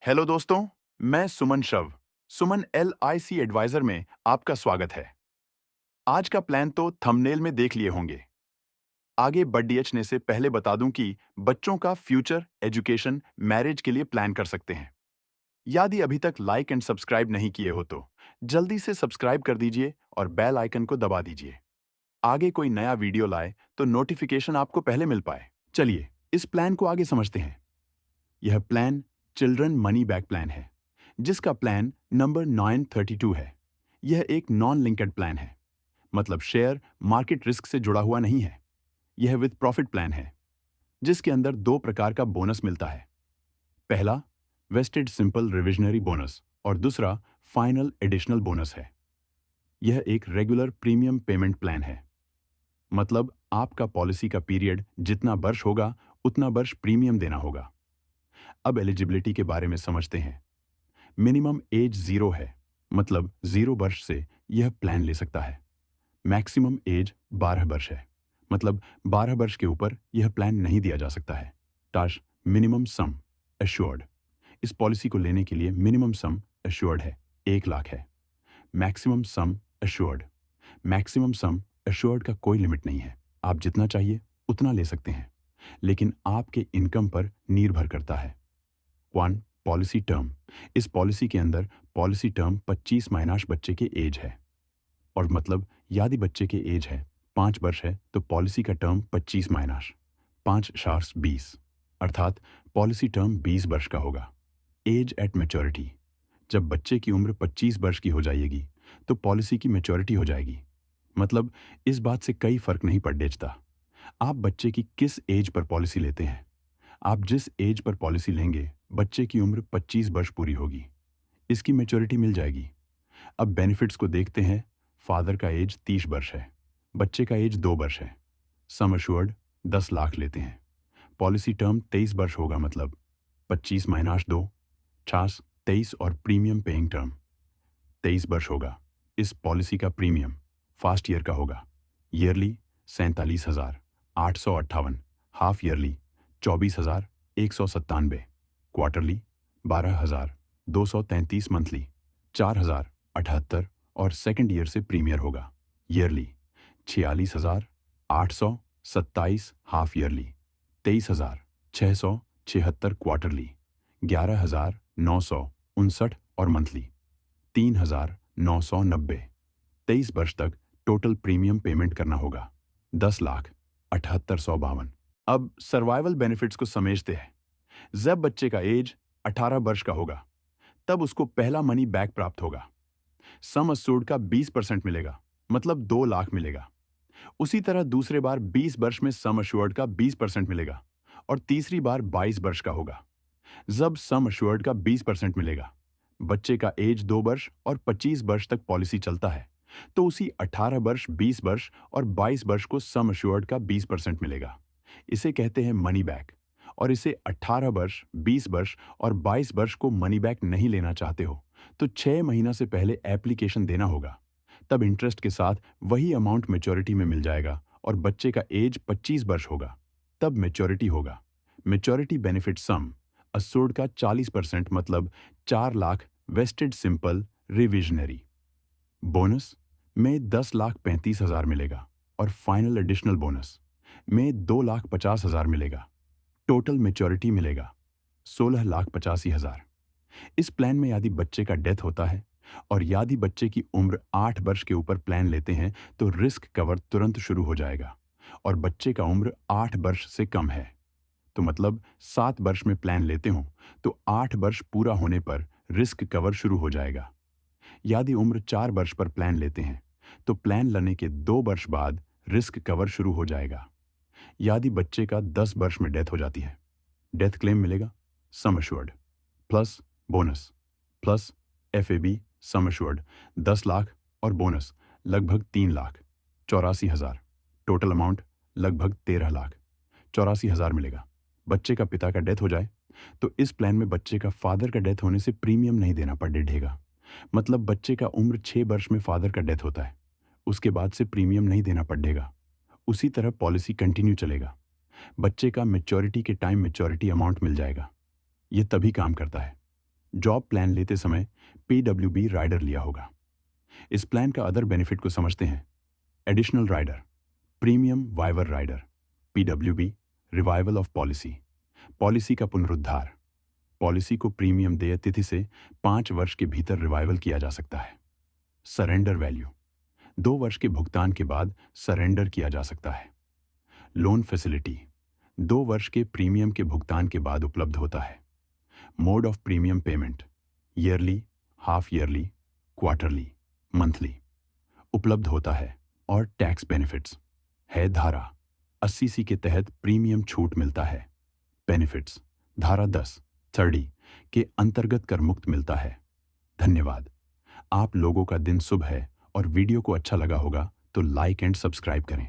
Hello दोस्तों, मैं सुमन शव। सुमन LIC एडवाइजर में आपका स्वागत है। आज का प्लान तो थंबनेल में देख लिए होंगे। आगे बढ़ने से पहले बता दूं कि बच्चों का फ्यूचर, एजुकेशन, मैरिज के लिए प्लान कर सकते हैं। यदि अभी तक लाइक एंड सब्सक्राइब नहीं किए हो तो जल्दी से सब्सक्राइब कर दीजिए और बेल आइकन को दबा दीजिए। आगे कोई नया वीडियो लाए तो नोटिफिकेशन आपको पहले मिल पाए। चलिए, इस प्लान को आगे समझते हैं। यह plan children money back plan है, जिसका प्लान नंबर 932 है। यह एक नॉन लिंक्ड प्लान है, मतलब शेयर मार्केट रिस्क से जुड़ा हुआ नहीं है। यह विद प्रॉफिट प्लान है, जिसके अंदर दो प्रकार का बोनस मिलता है। पहला वेस्टेड सिंपल रिविजनरी बोनस और दूसरा फाइनल एडिशनल बोनस है। यह एक रेगुलर प्रीमियम पेमेंट प्लान है, मतलब आपका पॉलिसी का पीरियड जितना वर्ष होगा उतना वर्ष प्रीमियम देना होगा। अब एलिजिबिलिटी के बारे में समझते हैं। मिनिमम एज 0 है, मतलब 0 वर्ष से यह प्लान ले सकता है। मैक्सिमम एज 12 वर्ष है, मतलब 12 वर्ष के ऊपर यह प्लान नहीं दिया जा सकता है। टाश मिनिमम सम एश्योर्ड, इस पॉलिसी को लेने के लिए मिनिमम सम एश्योर्ड है 1 लाख है। Maximum sum assured, maximum sum assured का कोई लिमिट नहीं है। आप जितना चाहिए उतना ले सकते हैं, लेकिन आपके इनकम पर निर्भर करता है। 1 पॉलिसी टर्म, इस पॉलिसी के अंदर पॉलिसी टर्म 25 माइनस बच्चे के एज है, और मतलब यदि बच्चे के एज है 5 वर्ष है तो पॉलिसी का टर्म 25 माइनस 5 शार्स 20, अर्थात पॉलिसी टर्म 20 वर्ष का होगा। एज एट मैच्योरिटी, जब बच्चे की उम्र 25 वर्ष की हो जाएगी तो पॉलिसी की मैच्योरिटी हो जाएगी। मतलब इस बात से कई फर्क नहीं पड़ता आप बच्चे की किस एज पर पॉलिसी लेते हैं। आप जिस एज पर पॉलिसी लेंगे, बच्चे की उम्र 25 वर्ष पूरी होगी, इसकी मैच्योरिटी मिल जाएगी। अब बेनिफिट्स को देखते हैं। फादर का एज 30 वर्ष है, बच्चे का एज 2 वर्ष है। सम अश्योर्ड 10 लाख लेते हैं। पॉलिसी टर्म 23 वर्ष होगा, मतलब 25 माइनस 2 छास 23, और प्रीमियम पेइंग टर्म 23 वर्ष होगा। इस पॉलिसी का प्रीमियम फर्स्ट ईयर का होगा yearly 47,858, half yearly 24,197, quarterly 12,233, monthly 4,078, और सेकेंड ईयर से प्रीमियर होगा ईयरली 46,827, हाफ ईयरली 23,676, क्वार्टरली 11,959, और मंथली 3,990। 23 वर्ष तक टोटल प्रीमियम पेमेंट करना होगा 10,78,152। अब सर्वाइवल बेनिफिट्स को समझते हैं। जब बच्चे का एज 18 वर्ष का होगा तब उसको पहला मनी बैक प्राप्त होगा। सम अश्योर्ड का 20% मिलेगा, मतलब 2 लाख मिलेगा। उसी तरह दूसरे बार 20 वर्ष में सम अश्योर्ड का 20% मिलेगा, और तीसरी बार 22 वर्ष का होगा जब सम अश्योर्ड का 20% मिलेगा। बच्चे का एज 2 वर्ष और 25 वर्ष तक पॉलिसी चलता है, तो उसी 18 वर्ष, 20 वर्ष और 22 वर्ष को सम अश्योर्ड का 20% मिलेगा। इसे कहते हैं मनी बैक। और इसे 18 वर्ष, 20 वर्ष और 22 वर्ष को मनी बैक नहीं लेना चाहते हो तो 6 महीना से पहले एप्लीकेशन देना होगा। तब इंटरेस्ट के साथ वही अमाउंट मैच्योरिटी में मिल जाएगा, और बच्चे का एज 25 वर्ष होगा तब मैच्योरिटी होगा। मैच्योरिटी बेनिफिट सम अश्योर्ड का 40%, मतलब 4 lakh wasted simple revisionary. Bonus में 10,35,000 मिलेगा, और फाइनल एडिशनल बोनस में 2,50,000 मिलेगा। टोटल मैच्योरिटी मिलेगा 16,85,000। इस प्लान में यदि बच्चे का डेथ होता है और यदि बच्चे की उम्र 8 वर्ष के ऊपर प्लान लेते हैं तो रिस्क कवर तुरंत शुरू हो जाएगा, और बच्चे का उम्र 8 वर्ष से कम है तो मतलब 7 वर्ष में प्लान लेते हो तो 8 वर्ष पूरा होने पर रिस्क कवर शुरू हो जाएगा। यदि उम्र 4 वर्ष पर प्लान लेते हैं तो प्लान लेने के 2 वर्ष बाद रिस्क कवर शुरू हो जाएगा। यदि बच्चे का 10 वर्ष में डेथ हो जाती है, डेथ क्लेम मिलेगा sum assured plus bonus plus FAB sum assured 10 lakh और बोनस लगभग 3,84,000। टोटल अमाउंट लगभग 13,84,000 मिलेगा। बच्चे का पिता का डेथ हो जाए तो इस प्लान में बच्चे का फादर का डेथ होने से प्रीमियम नहीं देना पड़ेगा। मतलब बच्चे का उम्र 6 वर्ष में फादर का डेथ होता है, उसके बाद से प्रीमियम नहीं देना पड़ेगा। उसी तरह पॉलिसी कंटिन्यू चलेगा। बच्चे का मैच्योरिटी के टाइम मैच्योरिटी अमाउंट मिल जाएगा। यह तभी काम करता है जॉब प्लान लेते समय पीडब्ल्यूबी राइडर लिया होगा। इस प्लान का अदर बेनिफिट को समझते हैं। Additional rider, premium waiver rider, PWB, revival of policy, policy का पुनरुद्धार, पॉलिसी को प्रीमियम देय तिथि से 5 वर्ष के भीतर रिवाइवल किया जा सकता है। सरेंडर वैल्यू, 2 वर्ष के भुगतान के बाद सरेंडर किया जा सकता है। लोन फैसिलिटी, 2 वर्ष के प्रीमियम के भुगतान के बाद उपलब्ध होता है। Mode of premium payment, yearly, half yearly, quarterly, monthly उपलब्ध होता है। और टैक्स बेनिफिट्स है धारा 80C के तहत प्रीमियम छूट मिलता है। बेनिफिट्स धारा 10(30) के अंतर्गत कर मुक्त मिलता है। धन्यवाद। आप लोगों का दिन शुभ है और वीडियो को अच्छा लगा होगा तो लाइक एंड सब्सक्राइब करें।